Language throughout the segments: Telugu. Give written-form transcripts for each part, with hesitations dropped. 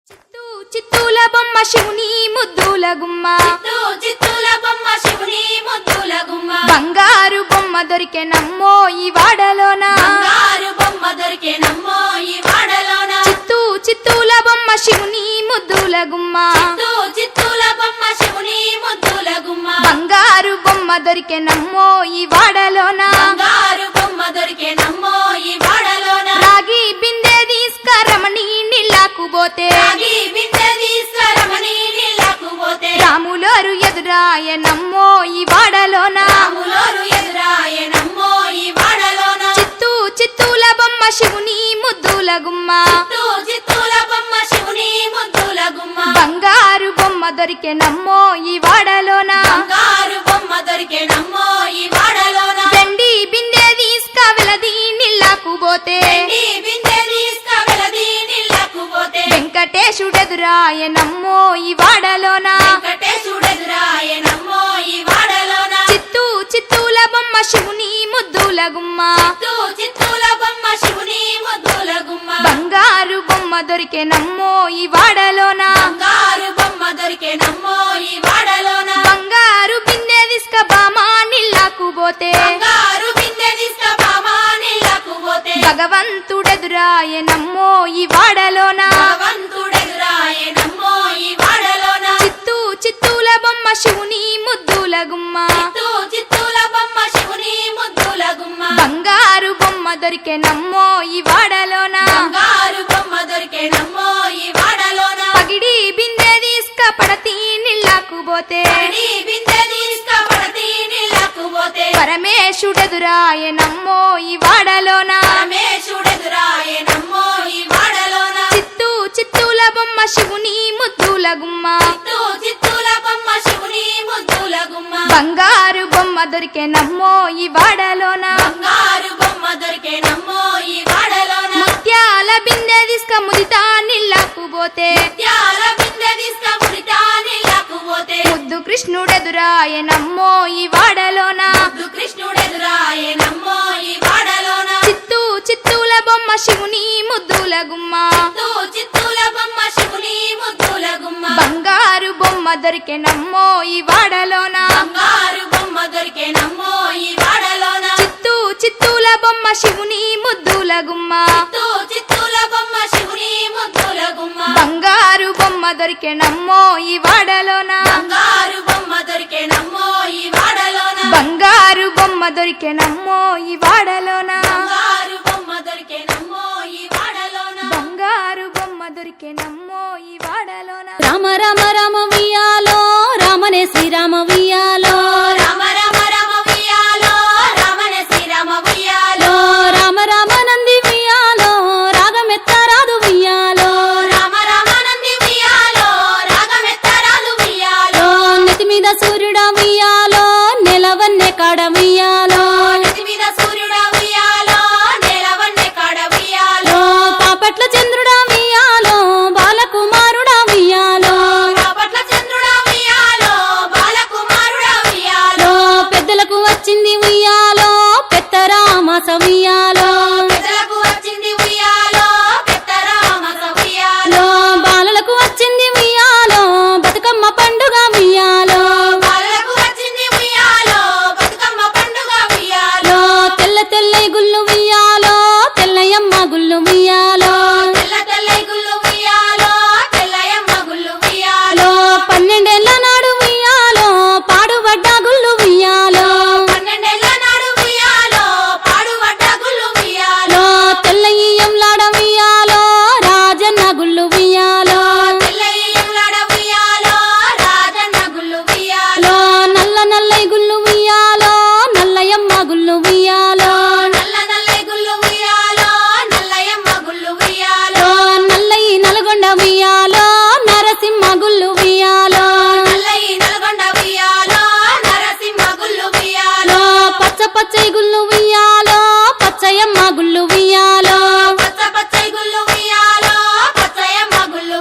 చిత్తూ చిత్తూల బొమ్మ శివుని ముద్దుల గుమ్మ, చిత్తూల బొమ్మ శివుని ముద్దుల గుమ్మ, బంగారు బొమ్మ దొరికే నమ్మో ఈ వాడలోన, బంగారు బొమ్మ దొరికే నమ్మో ఈ వాడలోన. చిత్తూ చిత్తూల బొమ్మ శివుని ముద్దుల గుమ్మ, చిత్తూల బొమ్మ శివుని ముద్దుల గుమ్మ, బంగారు బొమ్మ దొరికే నమ్మో ఈ వాడలోన, బంగారు బొమ్మ దొరికే నమ్మో ఈ వాడలోన. రాగి బిందె తీసుకరమణి నీళ్ళకు పోతే, రాగి బిందె తీసుకురమని నీళ్ళకు పోతే, రాములోరు ఎదురాయ నమ్మో ఈ వాడలోన, రాములోరు ఎదురాయ నమ్మో ఈ వాడలోన. చిత్తూ చిత్తూల బొమ్మ శివుని ముద్దుల గుమ్మ, చిత్తూల బొమ్మ శివుని ముద్దుల గుమ్మ, బంగారు బొమ్మ దొరికే నమ్మో ఈ వాడలోన, బంగారు బొమ్మ దొరికే నమ్మో ఈ వాడలోన. వెండి బిందె తీసుకవెలది నీళ్ళకు పోతే, వెండి బిందె తీసుకువెలది నీళ్ళకు పోతే, వెంకటేశుడెదురాయ నమ్మో ఈ వాడలోన, వెంకటేశుడెదురాయ నమ్మో ఈ వాడలోన. చిత్తూ చిత్తూల బొమ్మ శివుని ముద్దుల గుమ్మ, చిత్తూల బొమ్మ శివుని ముద్దుల గుమ్మ, బంగారు బొమ్మ దొరికే నమ్మో ఈ వాడలోన, బంగారు బొమ్మ దొరికే నమ్మో ఈ వాడలోన. బంగారు బిందె తీసుక బామా నీళ్ళకు పోతే, బంగారు బిందె తీసుకుపామా నీళ్ళకు పోతే, భగవంతుడెదురాయ నమ్మో ఈ వాడలోన, భగవంతుడెదురాయ నమ్మో ఈ వాడలోన. చిత్తూ చిత్తూల బొమ్మ శివుని ముద్దుల గుమ్మ, చిత్తూల బొమ్మ శివుని ముద్దుల గుమ్మ, బంగారు బొమ్మ దొరికే నమ్మో ఈ వాడలోన, బంగారు బొమ్మ దొరికే నమ్మో ఈ వాడలోన. పగిడి బిందె తీసుక పడతి నీళ్ళకు పోతే, పడి బిందె తీసుకుపడతి నీళ్ళకు పోతే, పరమేశుడెదురాయ నమ్మో ఈ వాడలోన, పరమేశుడెదురాయ నమ్మో ఈ వాడలోన. చిత్తూ చిత్తూల బొమ్మ శివుని ముద్దుల గుమ్మ, చిత్తూల బొమ్మ శివుని ముద్దుల గుమ్మ, బంగారు బొమ్మ దొరికే నమ్మో ఈ వాడలోన, బంగారు బొమ్మ దొరికే నమ్మో ఈ వాడలోన. ముత్యాల బిందె తీసుక ముదితా నీళ్ళకు పోతే, ముత్యాల బిందె తీసుకుపుడితా నీళ్ళకు పోతే, ముద్దు కృష్ణుడెదురాయ నమ్మో ఈ వాడలోన, కృష్ణుడెదురాయ నమ్మో ఈ వాడలోన. చిత్తూ చిత్తూల బొమ్మ శివుని ముద్దుల గుమ్మ, చిత్తూల బొమ్మ శివుని ముద్దుల గుమ్మ, బంగారు బొమ్మ దొరికే నమ్మో ఈ వాడలోన, బంగారు బొమ్మ దొరికే నమ్మో ఈ వాడలోన. చిత్తూ చిత్తూల బొమ్మ శివుని ముద్దుల గుమ్మ, చిత్తూల బొమ్మ శివుని ముద్దుల గుమ్మ, బంగారు బొమ్మ దొరికే నమ్మో ఈ వాడలోన, బంగారు బొమ్మ దొరికే నమ్మో ఈ వాడలోన. బంగారు బొమ్మ దొరికే నమ్మో ఈ వాడలోన, బంగారు బొమ్మ దొరికే నమ్మో ఈ వాడలోన. బంగారు బొమ్మ దొరికే నమ్మో ఈ వాడలోన. రామ రామ రామ వియాలో రామనే శ్రీరామ వియాలో రామ రామ రామ వియాలో రామనే శ్రీరామ వియాలో, రామ రామ నంది వియాలో రాగమెత్తరాదు వియాలో రామ రామ నంది వియాలో రాగమెత్తరాలు వియాలో, నెతి మీద సూర్యుడ వియాలో నెలవన్నె కాడ వియాలో నెత్తి మీద సూర్యుడ వియాలో నేలవన్నె కాడ వియాలో, పాపట్ల చంద్రుడ వియాలో బాలకుమారుడ వియాలో బాపట్ల చంద్రుడ వియాలో బాలకుమారుడ వియాలో, పెద్దలకు వచ్చింది వియాలో పెత్తరామాస వియాలో పెద్దలకు వచ్చింది వియాలో పెద్దరామస వియాలో, బాలలకు వచ్చింది వియాలో బతుకమ్మ పండుగ వియాలో బాలలకు వచ్చింది వియాలో బతుకమ్మ పండుగ వియాలో, తెల్ల తెల్లై గుళ్ళు వియాలో తెల్లయమ్మ గుళ్ళు వియాలో తెల్ల తెల్లై గుళ్ళు వియాలో తెల్లయమ్మ గుళ్ళు వియాలో, 12 నాడు వియాలో పాడుబడ్డ గుళ్ళు వియాలో 12 నాడు వియాలో పాడుబడ్డ గుళ్ళు వియాలో, తెల్లయ్యంలాడ వియాలో రాజన్న గుళ్ళు వియాలో తెల్లయ్యంలాడ వియాలో రాజన్న గుళ్ళు వియాలో, నల్ల నల్లై గుళ్ళు వియాలో నల్లయమ్మ గుళ్ళు వియాలో నల్ల నల్లై గుళ్ళు వియాలో నల్లయమ్మ గుళ్ళు వియాలో, నల్లయి నల్గొండ వియాలో నరసింహ గుళ్ళు వియాలో నల్లయి నల్గొండ వియాలో నరసింహ గుళ్ళు వియాలో, పచ్చ పచ్చై గుళ్ళు వియాలో పచ్చయమ్మ గుళ్ళు వియాలో పచ్చ పచ్చై గుళ్ళు వియాలో పచ్చయమ్మ గుళ్ళు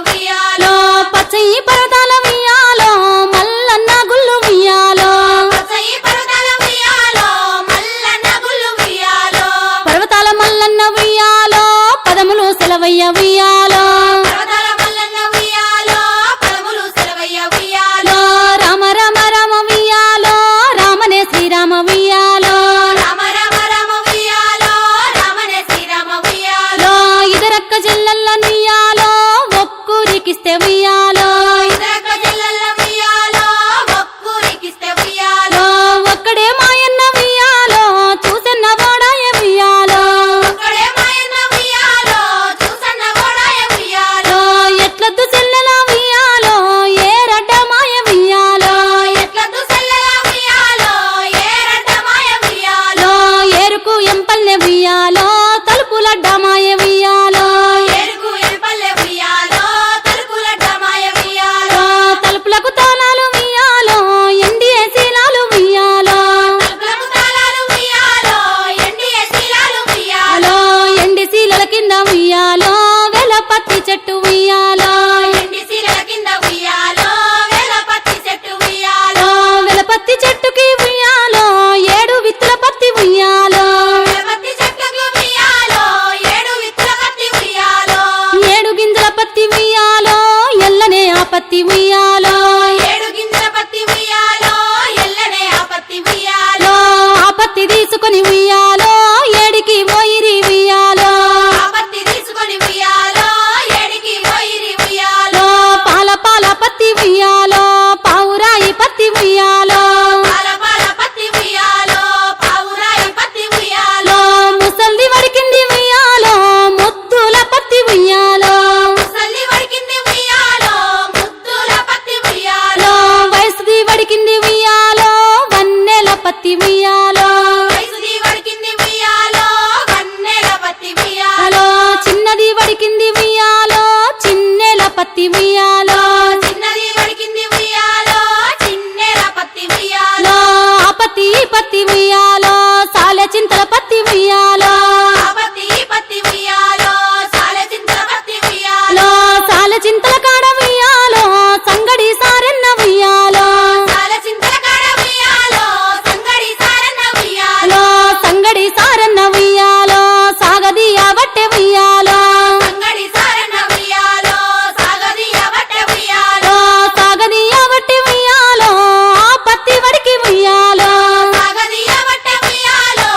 పత్తి ఉయ్యాలో ఏడు గింజల పత్తి ఉయ్యాలో ఎల్లనే ఆ పత్తి ఉయ్యాలో ఆ పత్తి తీసుకొని ఉయ్యాలో ఏడికి పోయిరి ఉయ్యాలో ఆ పత్తి తీసుకొని ఉయ్యాలో ఏడికి పోయిరి ఉయ్యాలో పాల పాల పత్తి ఉయ్యాలో పావురాయి పత్తి ఉయ్యాలో పాల పాల పత్తి ఉయ్యాలో పావురాయి పత్తి ఉయ్యాలో ముసల్ది వడికింది ఉయ్యాలో ముద్దుల పత్తి ఉయ్యాలో ముసలి వడికింది ఉయ్యాలో ముద్దుల పత్తి ఉయ్యాలో వయసుది వడికింది ఉయ్యాలో వన్నెల పత్తి ఉయ్యాలో వయసుది వడికింది ఉయ్యాలో వన్నెల పత్తి ఉయ్యాలో చిన్నది వడికింది ఉయ్యాలో చిన్నెల పత్తి ఉయ్యాలో చిన్నది వడికింది ఉయ్యాలో చిన్నెల పత్తి ఉయ్యాలో ఆ పత్తి ఈ పత్తి ఉయ్యాలో సాలె చింతల పత్తి ఉయ్యాలో ఆ పత్తి ఈ పత్తి ఉయ్యాలో సాలె చింతల పత్తి ఉయ్యాలో సాలె చింతల కాడ ఉయ్యాలో సంగడి సారెన్న ఉయ్యాలో సాలె చింతల కాడ ఉయ్యాలో సంగడి సారన్న ఉయ్యాలో సంగడి సారన్న ఉయ్యాలో సాగదీయ బట్టె ఉయ్యాలో సంగడి సారన్న ఉయ్యాలో సాగదీయ బట్టె ఉయ్యాలో సాగదీయ బట్టె ఉయ్యాలో ఆ పత్తి వడికి ఉయ్యాలో సాగదీయ బట్టె ఉయ్యాలో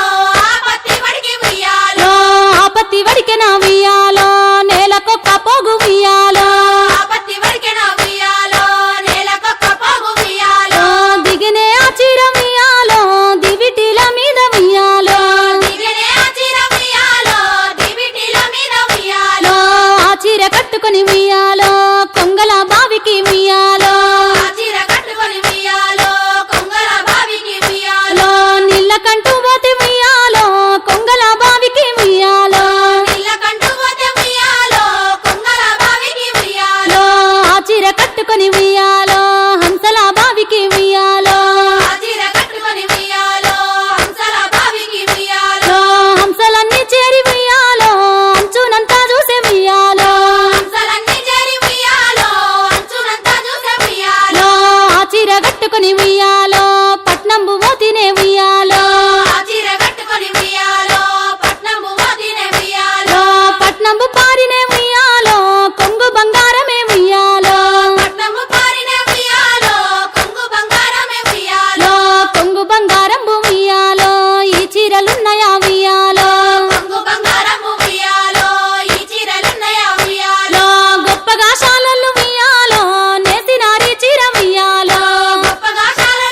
ఆ పత్తి వడికి ఉయ్యాలో ఆ పత్తి వడికెన ఉయ్యాలో నేలకొక్క పోగు ఉయ్యాలో ఆ పత్తి వడికెన ఉయ్యాలో నేలకొక్క పోగు ఉయ్యాలో దిగినే ఆ చీర ఉయ్యాలో దివిటిల మీద ఉయ్యాలో దిగనే ఆ చీర ఉయ్యాలో దివిటిల మీద ఉయ్యాలో ఆ చీర కట్టుకొని ఉయ్యాలో కొంగల బావికి ఉయ్యాలో ఆ చీర కట్టుకొని ఉయ్యాలో కొంగల బావికి ఉయ్యాలో నీళ్ళ కంటూ పోతే ఉయ్యాలో కొంగల బావికి ఉయ్యాలో నీళ్ళ కంటూ పోతే ఉయ్యాలో కొంగల బావికి ఉయ్యాలో ఆ చీర కట్టుకొని ఉయ్యాలో హంసల బావికి ఉయ్యాలో ఆ చీర కట్టుకొని ఉయ్యాలో హంసల బావికి ఉయ్యాలో హంసలన్నీ చేరి ఉయ్యాలో అంచునంతా చూసే ఉయ్యాలో హంసలన్నీ చేరి ఉయ్యాలో అంచునంతా చూసే ఉయ్యాలో ఆ చీర కట్టుకొని ఉయ్యాలో పట్నంబు మోతినే ఉయ్యాలో ఆ చీర కట్టుకొని ఉయ్యాలో పట్నంబు మోతినే ఉయ్యాలో పట్నంబు పారినే ఉయ్యాలో కొంగు బంగారమే ఉయ్యాలో పట్నంబు పారినే ఉయ్యాలో కొంగు బంగారమే ఉయ్యాలో కొంగు బంగారంబు ఉయ్యాలో ఈ చీరలున్నయా ఉయ్యాలో కొంగు బంగారము ఉయ్యాలో ఈ చీరలున్నయా ఉయ్యాలో గొప్పగా శాలలు ఉయ్యాలో నేసినారి చీర ఉయ్యాలో గొప్పగా శాలలు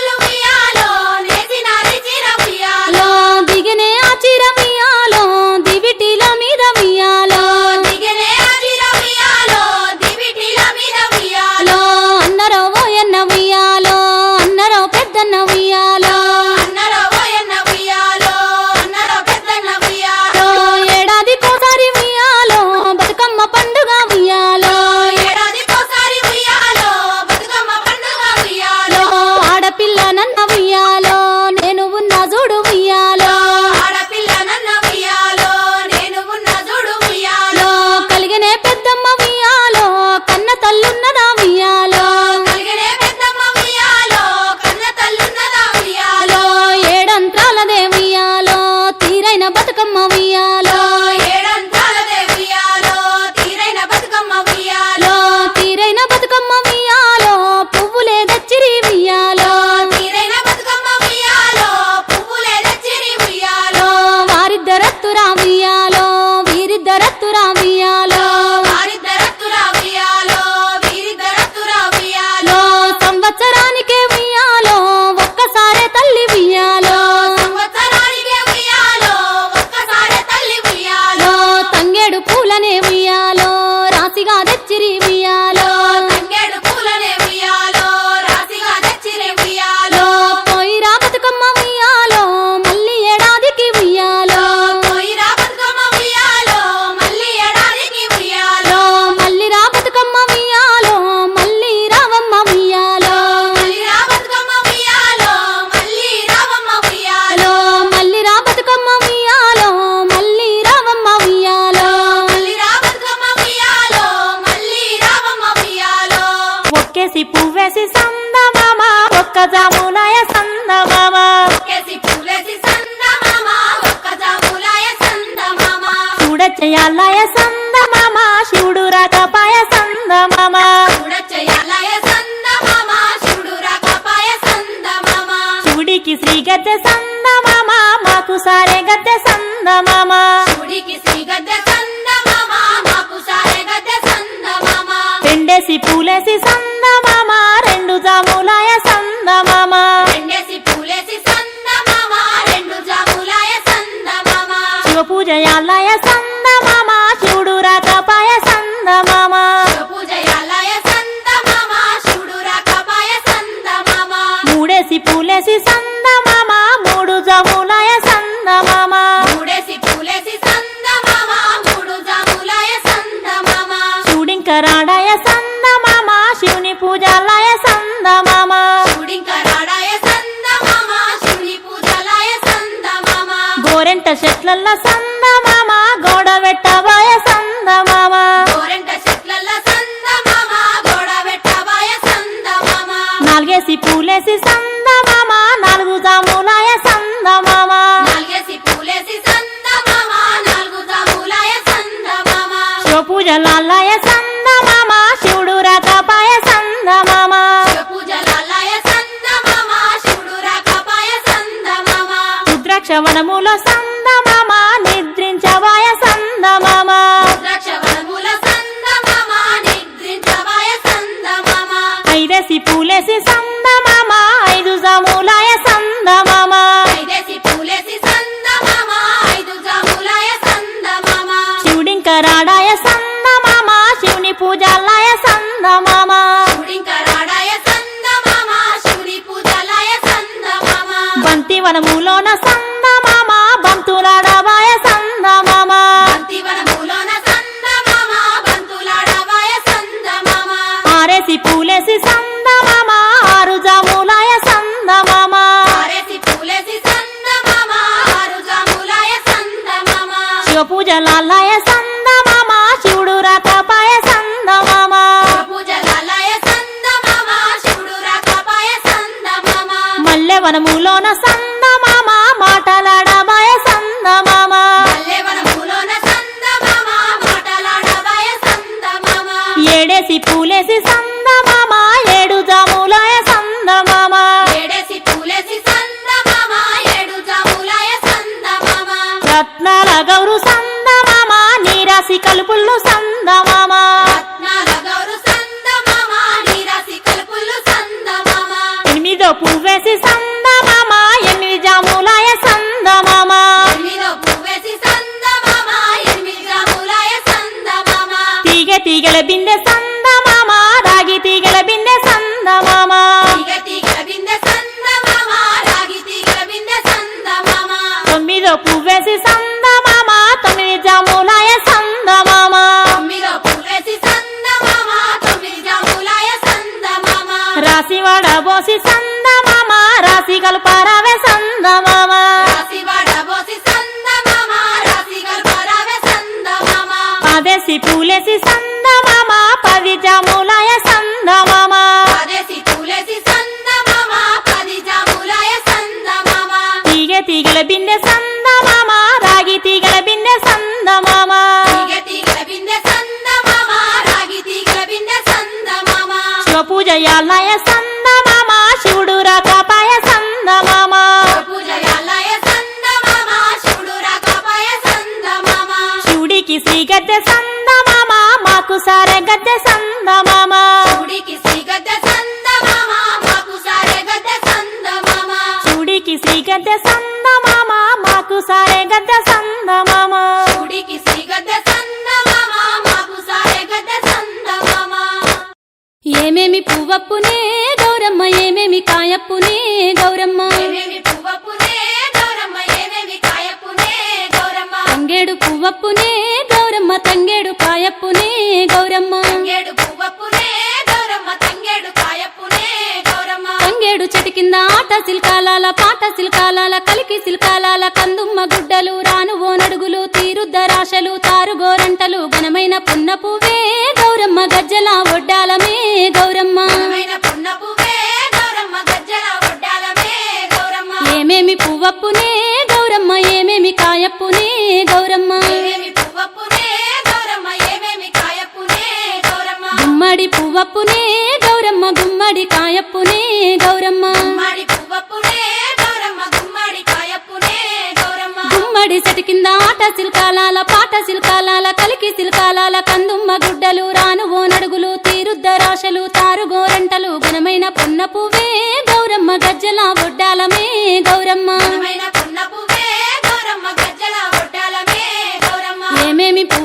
రెండేసి పూలేసి సందమామ రెండు జాములాయ సందమామ రెండేసి పూలేసి సందమామ రెండు జాములాయ సందమామ శివ పూజ యాలాయ సందమామ శివుడు రాకపాయ సందమామ శివ పూజ యాలాయ సందమామ శివుడు రాకపాయ సందమామ మూడేసి పూలేసి సందమామ మూడు జాములాయ సందమామ మూడేసి పూలేసి సందమామ మూడు జాములాయ సందమామ శివుడింకరాడాయ సందమామ శివుని పూజాలయ సందమామ శివుడింకరాడాయ సందమామ శివుని పూజలాయ సందమామ గోరెంట చెట్లల్ల సందమామ గోడ వెట్టబాయ సందమామ గోరెంట చెట్లల్ల సందమామ గోడ వెట్టబాయ సందమామ నాలుగేసి పూలేసి సందమామ నాలుగు జాములాయ సందమామ నాలుగేసి పూలేసి సందమామ నాలుగు జాములాయ సందమామ శివ పూజలాలయ సందమామ శివుడు రాకపాయ సందమామ శివ పూజలాలయ సందమామ శివుడు రాకపాయ సందమామ రుద్రాక్ష వనములో సందమామ నిద్రించవాయ సందమామ ద్రాక్షవనముల సందమామ నిద్రించవాయ సందమామ ఐదేసి పూలేసి సందమామ ఐదు జాములాయ సందమామ ఐదేసి పూలేసి సందమామ ఐదు జాములాయ సందమామ శివుడింకరాడాయ సందమామ శివుని పూజాలయ సందమామ శివుడింకరాడాయ సందమామ శివుని పూజలాయ సందమామ బంతి వనములోన సందమామ బంతులాడవాయ సందమామ బంతివనములోన సందమామ బంతులాడవాయ సందమామ ఆరేసి పూలేసి సందమామ ఆరు జాములాయ సందమామ ఆరేసి పూలేసి సందమామ ఆరు జాములాయ సందమామ శివ పూజలాలయ సందమామ శివుడు రాకపాయ సందమామ శివ పూజలాలయ సందమామ శివుడు రాకపాయ సందమామ మల్లె వనములోన సందమామ మాటలాడవాయ సందమామ మల్లెవనములోన సందమామ మాటలాడవాయ సందమామ ఏడేసి పూలేసి సందమామ ఏడు జాములాయ సందమామ ఏడేసి పూలేసి సందమామ ఏడు జాములాయ సందమామ రత్నాల గౌరు సందమామ నీరాసి కలుపుళ్ళు సందమామ రత్నాల గౌరు సందమామ నీరాసి కలుపులు సందమామ ఎనిమిదో పువ్వేసి సందమామ ఎనిమిది జాములాయ సందమామ ఎనిమిదో పువ్వేసి సందమామ ఎనిమిది జాములాయ సందమామ తీగల బిందె సందమామ రాగి తీగల బిందె సందమామ తీగ తీగల బిందె సందమామ రాగి తీగల బిందె సందమామ తొమ్మిదో పువ్వేసి సందమామ తొమ్మిది జాములాయ సందమామ తొమ్మిదో పువ్వేసి సందమామ తొమ్మిది జాములాయ సందమామ రాసి వడబోసి సందమామ రాసి కల్పారావే సందమామ రాసి వడబోసి సందమామ రాసి గల్పరావే సందమామ పదేసి పూలేసి సందమామ పది జాములాయ సందమామ పదేసి పూలేసి సందమామ పది జాములాయ సందమామ తీగల బిందె సందమామ రాగి తీగల బిందె సందమామ తీగ తీగల బిందె సందమామ రాగి తీగల బిందె సందమామ శివ పూజ యాలయ సందమామ శివుడు రాకపాయ సందమామ శివ పూజ యాలయ సందమామ శివుడు రాకపాయ సందమామ శివుడికి శ్రీ గద్దె సందమామ మాకు సారె గద్దె సందమామ శివుడికి శ్రీ గద్దె సందమామ మాకు సారె గద్దె సందమామ శివుడికి శ్రీ గద్దె సందమామ మాకు సారె గద్దె సందమామ శివుడికి శ్రీ గద్దె సందమామ మాకు సారె గద్దె సందమామ ఏమేమి పువ్వప్పునే గౌరమ్మ ఏమేమి కాయప్పునే గౌరమ్మ ఏమేమి పువ్వప్పునే గౌరమ్మ ఏమేమి కాయప్పునే గౌరమ్మ తంగేడు పువ్వప్పునే గౌరమ్మ తంగేడు కాయప్పునే గౌరమ్మ తంగేడు పువ్వప్పునే గౌరమ్మ తంగేడు కాయప్పునే గౌరమ్మ తంగేడు చెట్టు కింద ఆట సిల్కాలాల పాట సిల్కాలాల కలికి సిల్కాలాల కందుమ్మ గుడ్డలు రాను ఓనడుగులు తీరుద్దరాశలు తారుగోరంటలు ఘనమైన పున్న పువ్వే గౌరమ్మ గజ్జల ఒడ్డాలమే గౌరమ్మ ఘనమైన పున్న పువ్వే గౌరమ్మ గజ్జల ఒడ్డాలమే గౌరమ్మ ఏమేమి పువ్వప్పునే గౌరమ్మ ఏమేమి కాయప్పునే గౌరమ్మ ఏమేమి పువ్వప్పునే గౌరమ్మ ఏమేమి కాయప్పునే గౌరమ్మ గుమ్మడి పువ్వప్పునే గౌరమ్మ గుమ్మడి కాయప్పునే గౌరమ్మ గుమ్మడి పువ్వప్పునే గౌరమ్మ గుమ్మడి కాయప్పునే గౌరమ్మ గుమ్మడి చెట్టు కింద ఆట సిల్కాలాల పాట సిల్కాలాల కలికి సిల్కాలాల కందుమ్మ గుడ్డలు రాను ఓనడుగులు తీరుద్దరా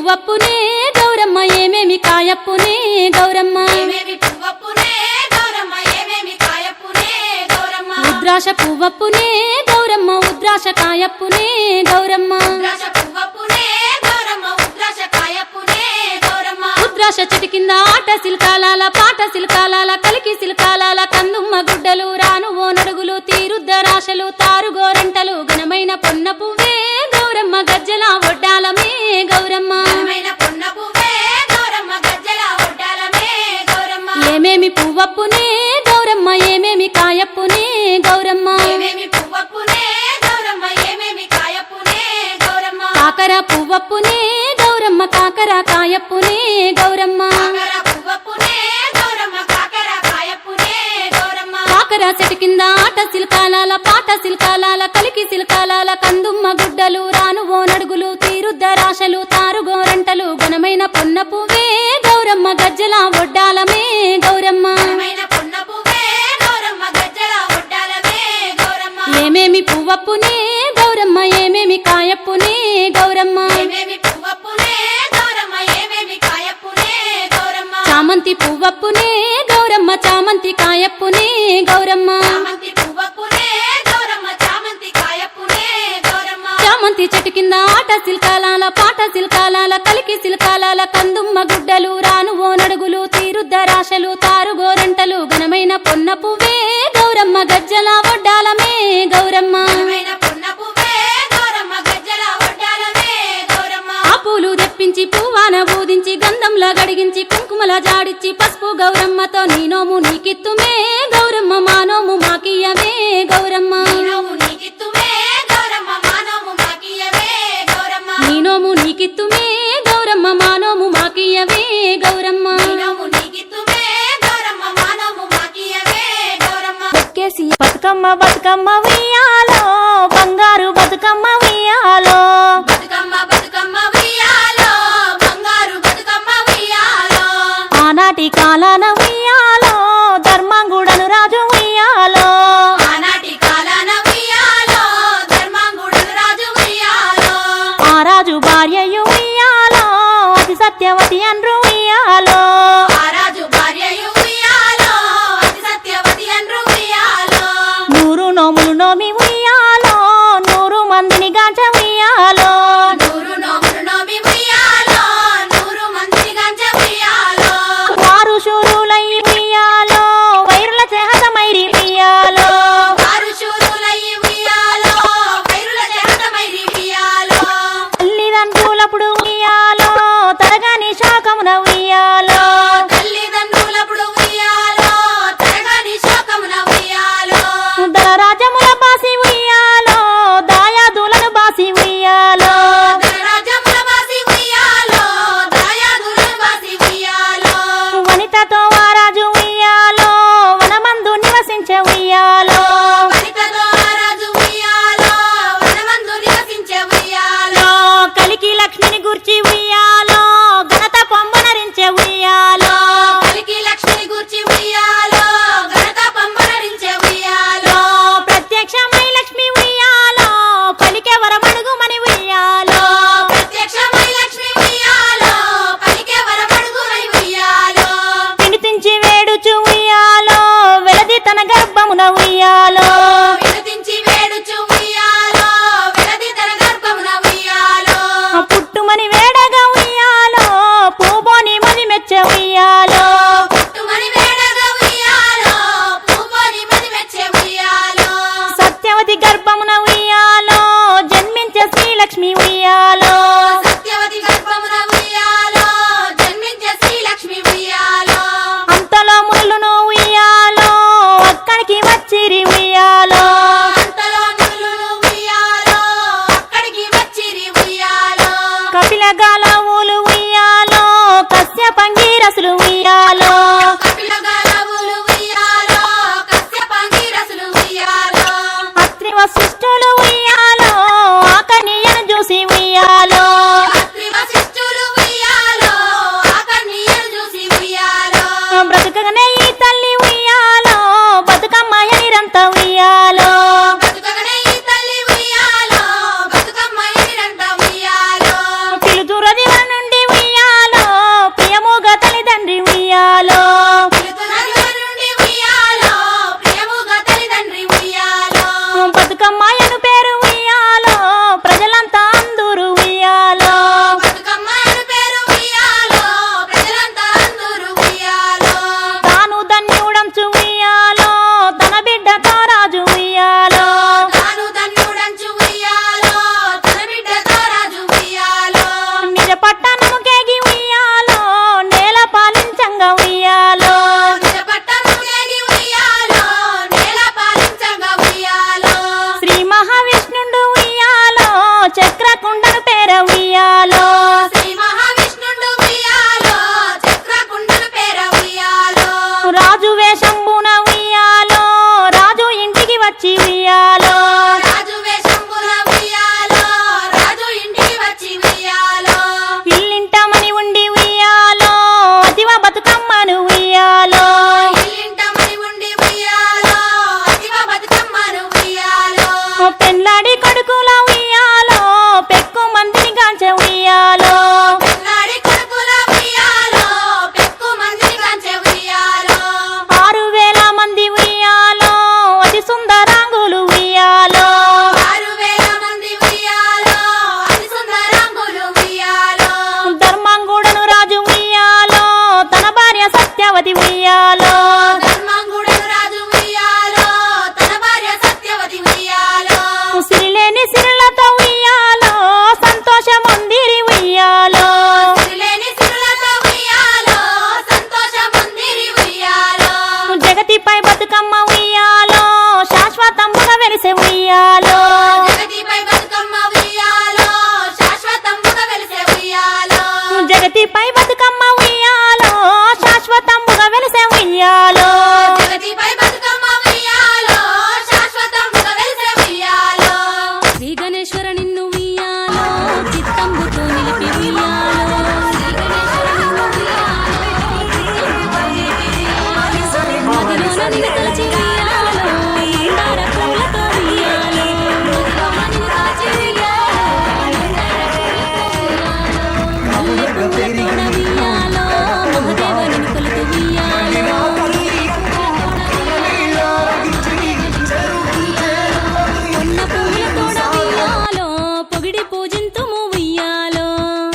పువ్వప్పునే గౌరమ్మ ఏమేమి కాయప్పునే గౌరమ్మ ఏమేమి పువ్వప్పునే గౌరమ్మ ఏమేమి కాయప్పునే గౌరమ్మ ఉద్రాశ పువ్వప్పునే గౌరమ్మ ఉద్రాశ కాయప్పునే గౌరమ్మ ఉద్రాశ పువ్వప్పునే గౌరమ్మ ఉద్రాశ కాయప్పునే గౌరమ్మ ఉద్రాశ చెట్టు కింద ఆట సిల్కాలాల పాట సిల్కాలాల కలికి సిల్కాలాల కందుమ్మ గుడ్డలు రాను ఓ నడుగులు తీరుద్దరాశలు తారుగోరంటలు ఘనమైన పొన్న పువ్వే గౌరమ్మ గజ్జల ఒడ్డాలమే గౌరమ్మ ఘనమైన పొన్న పువ్వే గౌరమ్మ గజ్జల ఒడ్డాలమే గౌరమ్మ ఏమేమి పువ్వప్పునే గౌరమ్మ ఏమేమి కాయప్పునే గౌరమ్మ ఏమేమి పువ్వప్పునే గౌరమ్మ ఏమేమి కాయప్పునే గౌరమ్మ కాకర పువ్వప్పునే గౌరమ్మ కాకర కాయప్పునే గౌరమ్మ కాకర పువ్వప్పునే గౌరమ్మ కాకర కాయప్పునే గౌరమ్మ కాకర చెట్టు కింద ఆట సిల్కాలాల పాట సిల్కాలాల కలికి సిల్కాలాల కందుమ్మ గుడ్డలు రాను ఓ నడుగులు తీరుద్దరాశలు తారుగోరంటలు ఘనమైన పొన్న పువ్వే గౌరమ్మ గజ్జల ఒడ్డాలమే గౌరమ్మ ఘనమైన పొన్న పువ్వే గౌరమ్మ గజ్జల ఒడ్డాలమే గౌరమ్మ ఏమేమి పువ్వప్పునే గౌరమ్మ ఏమేమి కాయప్పునే గౌరమ్మ ఏమేమి పువ్వప్పునే గౌరమ్మ ఏమేమి కాయప్పునే గౌరమ్మ చామంతి పువ్వప్పునే గౌరమ్మ చామంతి కాయప్పునే గౌరమ్మ చామంతి పువ్వప్పునే గౌరమ్మ చామంతి కాయప్పునే గౌరమ్మ చామంతి చెట్టు కింద ఆట సిల్కాలాల పాట సిల్కాలాల కలికి సిల్కాలాల కందుమ్మ గుడ్డలు రాను ఓ నడుగులు తీరుద్దరాశలు తారుగోరంటలు ఘనమైన పొన్న పువ్వే గౌరమ్మ గజ్జల ఒడ్డాలమే గౌరమ్మ ఘనమైన పొన్న పువ్వే గౌరమ్మ గజ్జల ఒడ్డాలమే గౌరమ్మ ఆ పూలు తెప్పించి పువ్వాన బూదించి గంధంలా గడిగించి కుంకుమల జాడిచ్చి పసుపు గౌరమ్మతో నీ నోము నీకిత్తుమే గౌరమ్మ మా నోము మాకియ్యమే గౌరమ్మ నోము నీకిత్తుమే గౌరమ్మ మానోము మాకియవే గౌరమ్మ నీ నోము నీకిత్తుమే గౌరమ్మ మా నోము మాకియ్యవే గౌరమ్మ నోము నీకిత్తుమే గౌరమ్మ మానోము మాకియవే గౌరమ్మ బతుకేసి బతుకమ్మ బతుకమ్మ ఉయ్యాలో బంగారు బతుకమ్మ ఉయ్యాలో బతుకమ్మ బతుకమ్మ ఉయ్యాలో బంగారు బతుకమ్మ ఉయ్యాలో ఆనాటి కాలాన ఉయ్యాలో ధర్మంగుడను రాజు ఉయ్యాలో ఆనాటి కాలాన ఉయ్యాలో ధర్మాంగుడును రాజు ఉయ్యాలో ఆ రాజు భార్యయు ఉయ్యాలో అతి సత్యవతి అండ్రు ఉయ్యాలో ఆ రాజు భార్యయు ఉయ్యాలో అతి సత్యవతి అండ్రు ఉయ్యాలో 100 నోములు నోమి ఉయ్యాలో 100 మందిని గాంచ ఉయ్యాలో 100 నోములు నోమి ఉయ్యాలో 100 మందిని గంజ ఉయ్యాలో వారు శూరులై ఉయ్యాలో వైరుల చేహతమైరి ఉయ్యాలో వారు శూరులయ్యి ఉయ్యాలో వైరుల చేతమైరి ఉయ్యాలో తల్లిదండ్రులప్పుడు ఉయ్యాలో తరగని శాఖమున ఉయ్యాలో తల్లిదండ్రులప్పుడు ఉయ్యాలో తరగని శోకమున ఉయ్యాలో దళ రాజ్యముల బాసి ఉయ్యాలో దాయాదులను బాసి ఉయ్యాలో ధనరాజ్యముల బాసి ఉయ్యాలో దాయాదులను బాసి ఉయ్యాలో వనితతో ఆ రాజు ఉయ్యాలో వనమందు నివసించే ఉయ్యాలో వనితతో ఆ రాజు ఉయ్యాలో వనమందు నివసించే ఉయ్యాలో కలికి లక్ష్మిని గుర్చి ఉయ్యాలో ఘనత పొంబనరించే ఉయ్యాలో కలికి లక్ష్మిని గూర్చి ఉయ్యాలో ఘనత పంపనరించే ఉయ్యాలో ప్రత్యక్షమై లక్ష్మి ఉయ్యాలో పలికే వరమడుగుమని ఉయ్యాలో ప్రత్యక్షమై లక్ష్మి ఉయ్యాలో పలికే వరమడుగుమై ఉయ్యాలో పిడితించి వేడుచు ఉయ్యాలో వెలది తన గర్భమున ఉయ్యాలో విడతించి వేడుచు ఉయ్యాలో విడది తన గర్భమున ఉయ్యాలో పుట్టుమని వేడగా ఉయ్యాలో పూబోని మది మెచ్చే ఉయ్యాలో పుట్టుమని వేడగా ఉయ్యాలో పూపోని మది మెచ్చే ఉయ్యాలో సత్యవతి గర్భమున ఉయ్యాలో జన్మించే శ్రీలక్ష్మి ఉయ్యాలో సత్యవతి గర్భమున ఉయ్యాలో జన్మించే శ్రీలక్ష్మి ఉయ్యాలో అంతలో మునులను ఉయ్యాలో అక్కడికి వచ్చిరి ఉయ్యాలో అంతలో నులులు ఉయ్యాలో అక్కడికి వచ్చిరి ఉయ్యాలో కపిల గాలవులు ఉయ్యాలో కశ్యపంగీరసులు ఉయ్యాలో కపిల గాలవులు ఉయ్యాలో కశ్యపాంగిరసులు ఉయ్యాలో అత్రి వశిష్ఠులు ఉయ్యాలో ఆకర్ణీయను చూసి ఉయ్యాలో అత్రి వశిష్ఠులు ఉయ్యాలో ఆకర్ణీయను చూసి ఉయ్యాలో బ్రతుకగానే ఈ తల్లి ఉయ్యాలో బతుకమ్మ ఎనిరంత ఉయ్యాలో బతుకగనే ఈ తల్లి ఉయ్యాలో బతుకమ్మ ఎనిరంత ఉయ్యాలో పిలుతురది నుండి ఉయ్యాలో నిజపట్టము లేని ఉయ్యాలో నేల పాలించంగా ఉయ్యాలో శ్రీ మహావిష్ణుండు ఉయ్యాలో చక్రకుండను పేర ఉయ్యాలో శ్రీ మహావిష్ణుండు ఉయ్యాలో చక్రకుండను పేర ఉయ్యాలో రాజు వేషంబున ఉయ్యాలో రాజు ఇంటికి వచ్చి ఉయ్యాలో రాజు వేషంబున ఉయ్యాలో రాజు ఇంటికి వచ్చి ఉయ్యాలో ఇల్లింటమని ఉండి ఉయ్యాలో అతివ బతుకమ్మను ఉయ్యాలో ఇల్లింటమని ఉండి ఉయ్యాలో అతివ బతుకమ్మను ఉయ్యాలో పెళ్ళాడి కొడుకుల ఉయ్యాలో పెక్కు మందిని గాంచె ఉయ్యాలో పెళ్ళాడి కొడుకుల ఉయ్యాలో పెక్కు మందిని కంచె ఉయ్యాలో 6,000 మంది ఉయ్యాలో అతి సుందరాంగులు ఉయ్యాలో 6,000 మంది ఉయ్యాలో అతి సుందరాంగులు ఉయ్యాలో ధర్మంగుడను రాజు ఉయ్యాలో తన భార్య సత్యవతి ఉయ్యాలో ధర్మంగుడను రాజు ఉయ్యాలో తన భార్య సత్యవతి ఉయ్యాలో సిరిలేని సిరులతో ఉయ్యాలో సంతోషముందిరి ఉయ్యాలో సిరిలేని సిరులతో ఉయ్యాలో సంతోషముందిరి ఉయ్యాలో జగతిపై బతుకమ్మ ఉయ్యాలో శాశ్వతముగా వెలిసే ఉయ్యాలో జగతిపై బతుకమ్మ ఉయ్యాలో శాశ్వతముగా వెలిసే ఉయ్యాలో జగతిపై బతుకమ్మ ఉయ్యాలో శాశ్వతముగా వెలిసే ఉయ్యాలో జగతిపై బతుకమ్మ ఉయ్యాలో శాశ్వతముగా వెలిసే ఉయ్యాలో శ్రీ గణేశ్వర నిన్ను ఉయ్యాలో చిత్తంబుతో నిలిపి ఉయ్యాలో మదిలోన నిన్ను తలచి ఉయ్యాలో మందార పూలతో ఉయ్యాలో మల్లె పువ్వులతోడ ఉయ్యాలో మహదేవ నిన్ను కొలుతూ ఉయ్యాలో ఉన్న పువ్వులతోడ ఉయ్యాలో పొగిడి పూజింతుము ఉయ్యాలో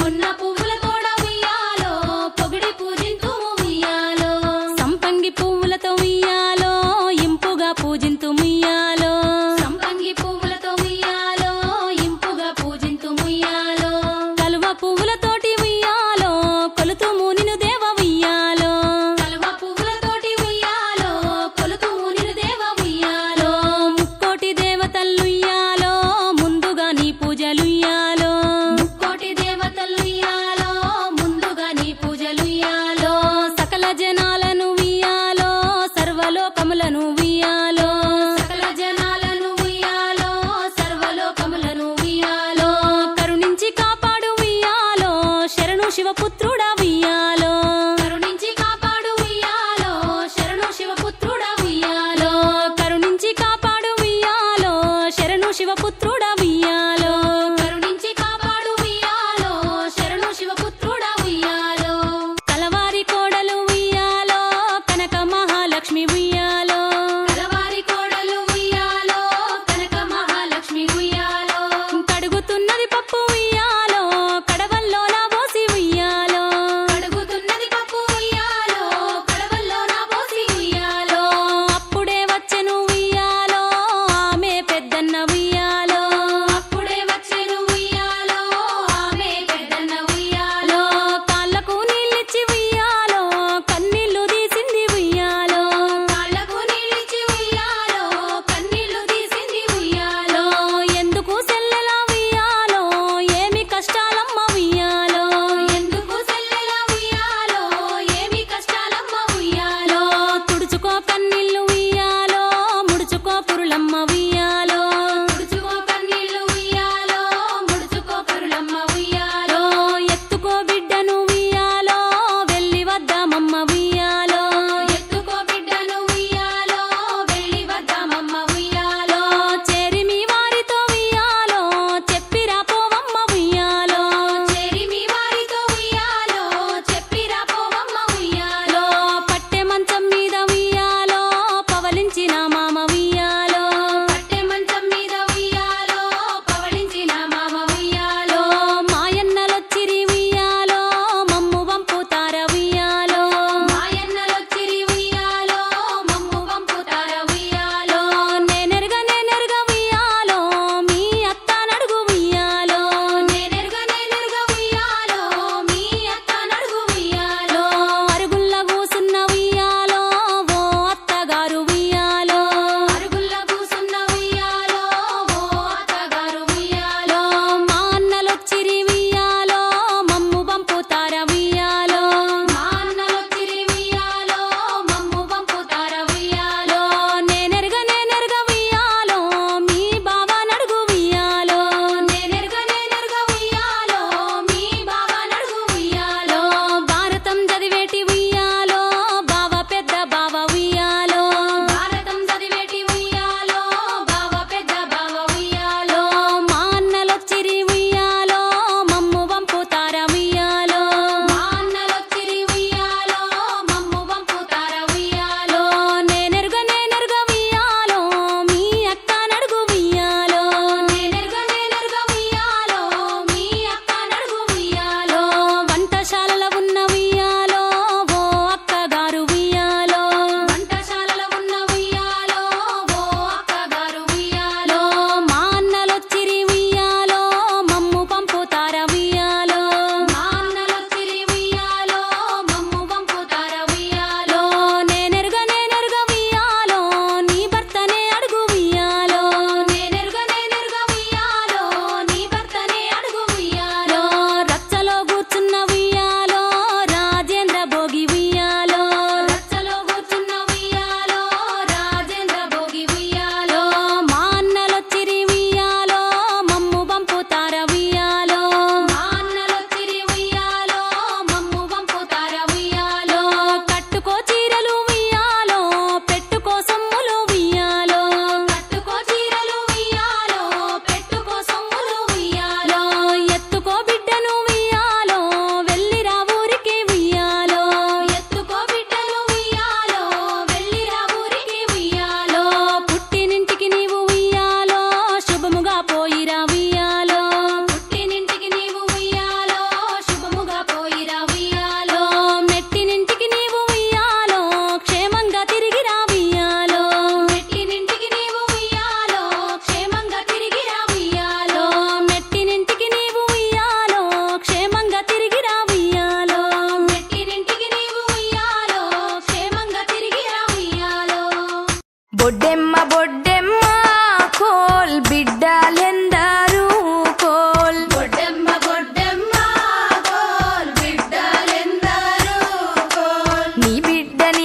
ఉన్న పువ్వులతోడ ఉయ్యాలో పొగిడి పూజింతుము ఉయ్యాలో సంపంగి పువ్వులతో ఉయ్యాలో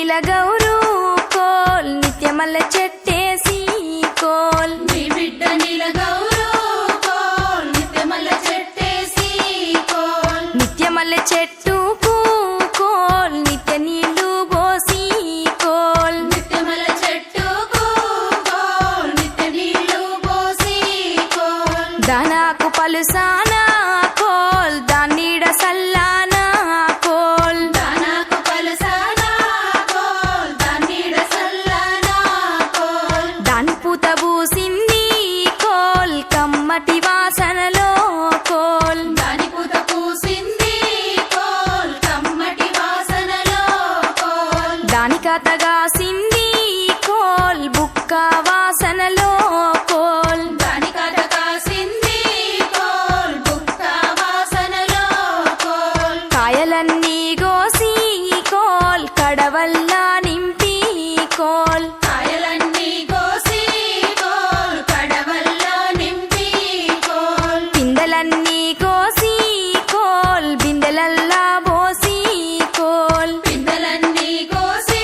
నీల గౌరు కోల్ నిత్యమల్ల చెట్టేసి కోల్ నీ బిడ్డ నీల గౌరు కోల్ నిత్యమల్ల చెట్టేసి కోల్ నిత్యమల్ల చెట్టుకు కోల్ నిత్య నీళ్లు పోసి కోల్ నిత్యమల్ల చెట్టుకు కోల్ నిత్య నీళ్లు పోసి కోల్ దానాకు పలుసానా కోల్ దాన్నీడ సల్లానా కోల్ దానాకు పలసానా కోల్ దాన్నీడ సల్లానా కోల్ దాని పూత పూసింది కోల్ కమ్మటి వాసనలో కోల్ దాని పూత పూసింది కోల్ కమ్మటి వాసనలో కోల్ దాని కథగాసింది కోల్ బుక్క వాసనలో కోల్ దాని కథ కాసింది కోల్ బుక్క వాసనలో కోల్ కాయలన్నీ గోసి కోల్ కడవల్లా నింపి కోల్ కాయలన్నీ కోసి కోల్ కడవల్లో నింపి కోల్ పిందెలన్నీ కోసి కోల్ బిందెలల్లా పోసి కోల్ పిందెలన్నీ కోసి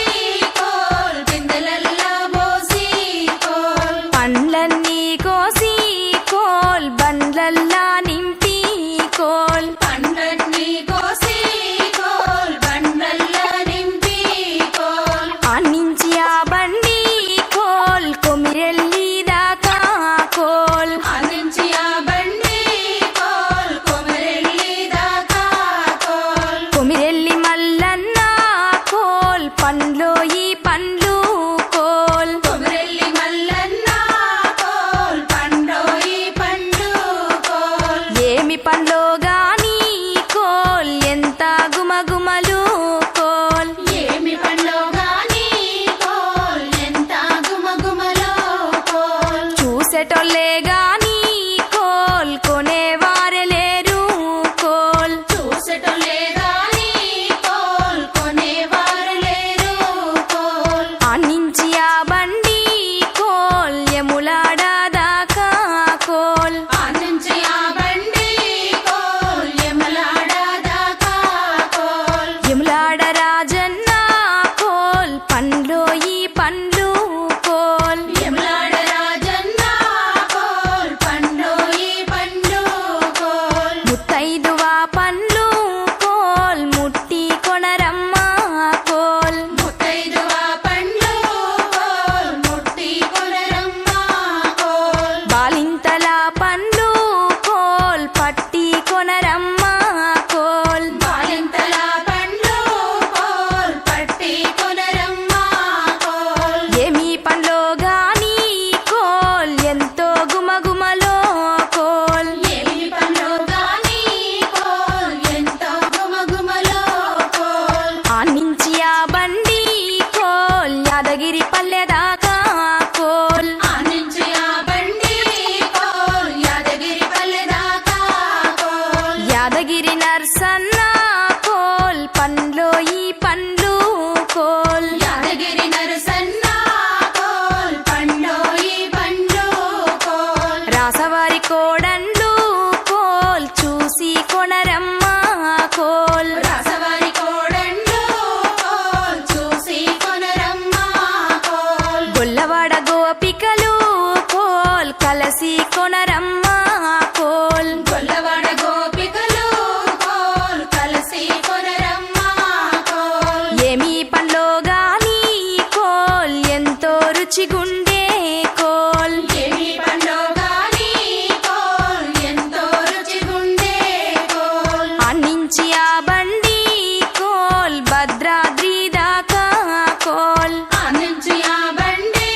కోల్ బిందెలల్లో పోసి కోల్ పండ్లన్నీ కోసి కోల్ బండ్లల్లా నింపి కోల్ పండ్లన్నీ కోసి కోల్ బండ్లల్లో నింపి కోల్ ఆన్నించి ఆ బండి కోల్ కొమిరెల్లి దాకా కోల్ ఆనించి ఆ బండి కోల్ కొమరెల్లి దాకా కోల్ కొమిరెల్లి మల్లన్న కోల్ పండ్లో ఈ పండ్లు కోల్ కొమరెల్లి మల్లన్న కోల్ పండోయి పండు కోల్ ఏమి పండ్లో గాని కోల్ ఎంత గుమగుమలు కోల్ ఏమి పండ్లో గాని కోల్ ఎంత గుమగుమలో కోల్ చూసేటోళ్ళే గాని కోల్ కొనేవారే లేరు కోల్ చూసటోళ్ళే గాని కోల్ కొనేవారు లేరు కోల్ ఆన్నించి ఆ బండి కోల్ యములాడ దాకా కోల్ ఆనించి ఆ బండి కోల్ యమలాడ దాకా కోల్ యములాడ రాజన్న కోల్ పండ్లో ఈ పండ్లు కోల్ యమలాడ రాజన్న కోల్ పండోయి పండు కోల్ ముత్తైదువా పండ్లు కోల్ ముట్టి కొనరమ్మ కోల్ ముత్తైదువ పండ్లు కోల్ ముట్టి కొనరమ్మ కోల్ బాలింతల పండ్లు కోల్ పట్టి కొనరమ్మ కోల్ బాలింతల పండ్లు కోల్ పట్టి కొనరమ్మ కోల్ ఏమి పండ్లో గాని కోల్ ఎంతో గుమగుమలో కోల్ ఏమి పండ్లో గాని కోల్ ఎంతో గుమగుమలో కోల్ ఆన్నించి ఆ బండి కోల్ యాదగిరి పల్లె దాకా కోల్ ఆనించి ఆ బండి కోల్ యాదగిరి పల్లె దాకా కోల్ యాదగిరి నర్సన్న కోల్ పండ్లో ఈ పండ్లు కోల్ యాదగిరి నరసన్న కోల్ పండోయి పండు కోల్ రాసవారి కోడండ్లు కోల్ చూసి కొనరమ్మ కోల్ రాసవారి కోడండ్లు కోల్ చూసి కొనరమ్మ కోల్ గొల్లవాడ గోపికలు కోల్ కలసి కొనరమ్మ కోల్ గొల్లవాడ గోపికలు కోల్ కలసి కొనరమ్మ కోల్ ఏమి పండ్లో గాని కోల్ ఎంతో రుచిగుండే కోల్ ఏమి పండో గాని కోల్ ఎంతో రుచిగుండే కోల్ ఆన్నించి ఆ బండి కోల్ భద్రాద్రి దాకా కోల్ ఆనించి ఆ బండి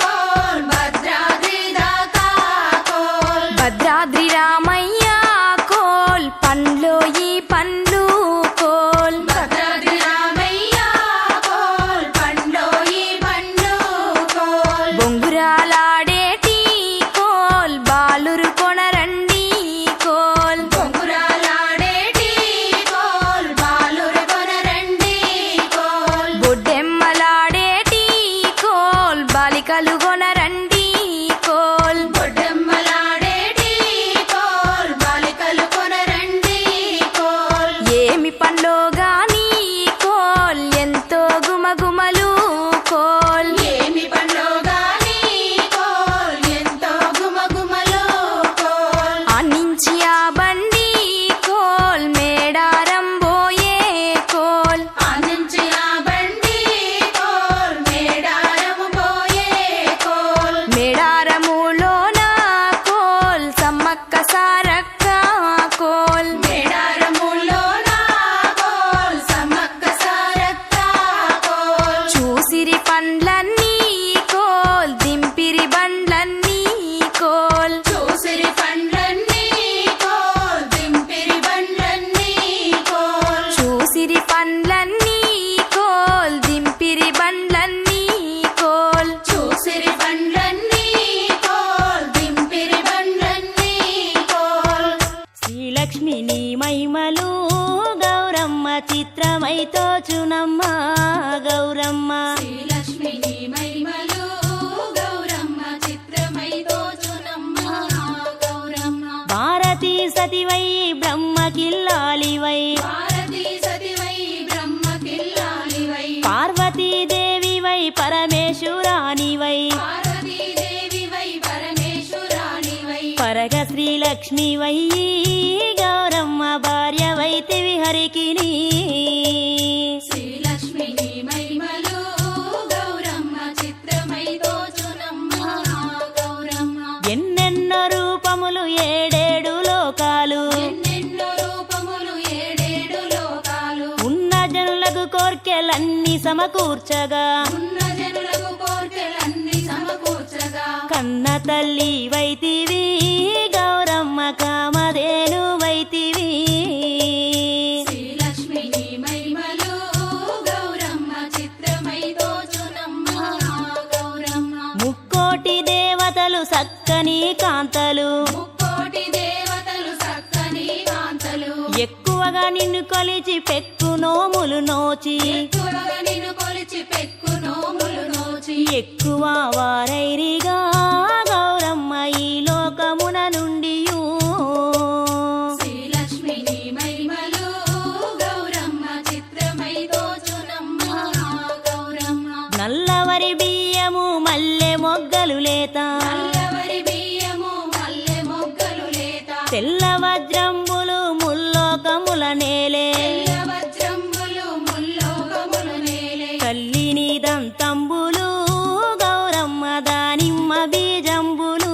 కోల్ భద్రాద్రి దాకా కోల్ భద్రాద్రి రామయ్య కోల్ పండ్లో ఈ పండ్లు కోల్ భద్రాద్రి రామయ్య కోల్ పండోయి పండు కోల్ బొంగురాలాడేటి కోల్ బాలురు కొనరండి కోల్ బొంగురాలాడేటి కోల్ బాలురు కొనరండి కోల్ బొడ్డెమ్మలాడేటి కోల్ బాలికలు కొనరండి కోల్ బొడ్డెమ్మలాడేటి కోల్ బాలికలు కొనరండి కోల్ ఏమి పండ్లో గాని కోల్ ఎంతో గుమగుమలు కోల్ ఏమి పండ్లో గాని కోల్ ఎంతో గుమగుమలో కోల్ ఆనించి ఆ బండి కోల్ మేడారం పోయే కోల్ ఆనంచి ఆ బండి కోల్ మేడారము పోయే కోల్ మేడారములోన కోల్ సమ్మక్క సారక్క కోల్ మేడారములోన కోల్ సమ్మక్క సారక్క కోల్ చూసిరి పండ్లన్నీ కోల్ దింపిరి బండ్లన్నీ కోల్ చూసిరి పండ్లన్నీ కోల్ దింపిరి బండ్లన్నీ కోల్ చూసిరి పండ్లన్నీ కోల్ దింపిరి బండ్లన్నీ కోల్ చూసిరి పండ్లన్నీ కోల్ దింపిరి బండ్లన్నీ కోల్ శ్రీలక్ష్మి నీ మహిమలు గౌరమ్మ చిత్రమై తోచునమ్మ గౌరమ్మ శ్రీలక్ష్మి నీ మహిమలు గౌరమ్మ చిత్రమై తోచునమ్మ గౌరమ్మ భారతీ సతివై బ్రహ్మకిల్లాలివై భారతీ సతివై బ్రహ్మ కిల్లాలివై పార్వతీదేవివై పరమేశ్వరానివై పార్వతీదేవివై పరమేశ్వరానివై పరగ శ్రీలక్ష్మివై గౌరమ్మ భార్యవైతివి హరికిని శ్రీలక్ష్మి నీ మహిమలు గౌరమ్మ చిత్రమై తోచునమ్మ గౌరమ్మ ఎన్నెన్నో రూపములు ఏడేడు లోకాలు ఎన్నెన్నో రూపములు ఏడేడు లోకాలు ఉన్న జనులకు కోర్కెలన్నీ సమకూర్చగా ఉన్న జనులకు కోర్కెలన్నీ సమకూర్చగా కన్న తల్లి వైతివి గౌరమ్మ కామధేను వైతివి శ్రీలక్ష్మి నీ మహిమలు గౌరమ్మ చిత్రమై తోచునమ్మ గౌరమ్మ ముక్కోటి దేవతలు సక్కని కాంతలు ముక్కోటి దేవతలు సక్కని కాంతలు ఎక్కువగా నిన్ను కొలిచి పెక్కు నోములు నోచి ఎక్కువగా నిన్ను కొలిచి పెక్కు నోములు నోచి ఎక్కువ వారైరిగా గౌరమ్మ ఈ లోకమున నుండి శ్రీలక్ష్మి నీ మహిమలు గౌరమ్మ చిత్రమై తోచునమ్మ గౌరమ్మ నల్లవరి బియ్యము మల్లె మొగ్గలు లేత నల్లవరి బియ్యము మల్లె మొగ్గలు లేత తెల్ల వజ్రంబులు ముల్లోకముల నేలే తెల్ల వజ్రంబులు ముల్లోకములు నేలే కల్లిని దంతంబులు గౌరమ్మ దానిమ్మ బీజంబులు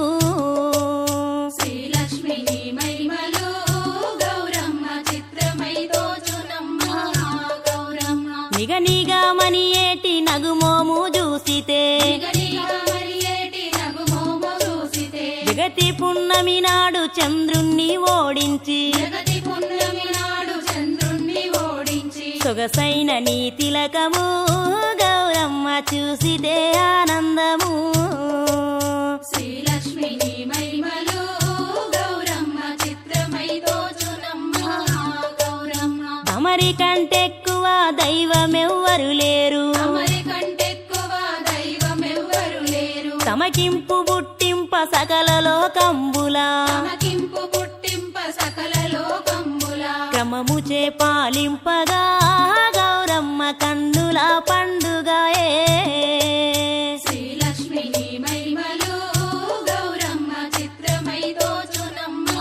శ్రీలక్ష్మి నీ మహిమలు గౌరమ్మ చిత్రమై తోచునమ్మ గౌరమ్మ నిగనిగమని ఏటి నగుమోము చూసితే నిగనిగా మరి ఏటి నగుమోము చూసితే జగతి పున్నమి నాడు చంద్రుణ్ణి ఓడించి జగతి పున్నమి నాడు చంద్రుణ్ణి ఓడించి సొగసైన నీ తిలకము గౌరమ్మ చూసితే ఆనందము శ్రీలక్ష్మి నీ మహిమలు గౌరమ్మ చిత్రమై తోచునమ్మ గౌరమ్మ తమరి కంటెక్కువ దైవమెవ్వరు లేరు అమరి కంటెక్కువ దైవమెవ్వరు లేరు తమకింపు బుట్టింప సకల లోకంబులా తమకింపు పుట్టింప సకల లోకంబుల క్రమముచే పాలింపగా గౌరమ్మ కన్నుల పండుగయే శ్రీలక్ష్మి నీ మహిమలు గౌరమ్మ చిత్రమై తోచునమ్మ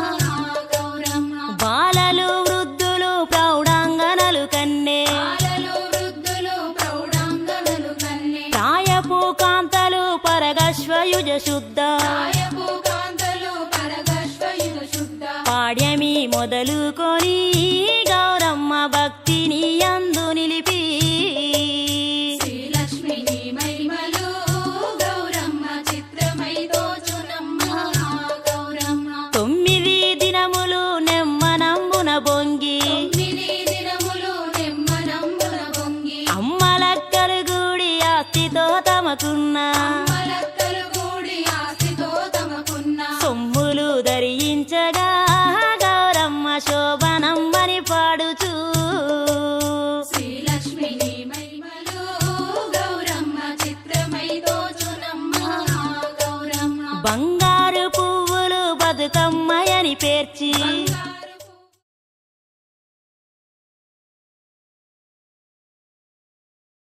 గౌరమ్మ బాలలు వృద్ధులు ప్రౌఢాంగనలు కన్నే బాలలు వృద్ధులు ప్రౌఢాంగనలు కన్నే ప్రాయపు కాంతలు పరగశ్వయుజ శుద్ధ కాయపు కాంతలు పరగశ్వయుగ శుద్ధ పాడ్యమి మొదలుకొని గౌరమ్మ భక్తిని అందు నిలిపి శ్రీలక్ష్మి నీ మహిమలు గౌరమ్మ చిత్రమై తోచునమ్మ గౌరమ్మ 9 దినములు నెమ్మనంబున బొంగి 9 దినములు నెమ్మనంబున పొంగి అమ్మలక్కలు గూడి ఆస్తితో తమకున్న అమ్మలక్కలు కూడి ఆస్తితో తమకున్న సొమ్ములు ధరించగా గౌరమ్మ శోభనమ్మని పాడుచూ శ్రీలక్ష్మి నీ మహిమలు గౌరమ్మ చిత్రమై తోచునమ్మ గౌరమ్మ బంగారు పువ్వులు బతుకమ్మయని పేర్చి బంగారు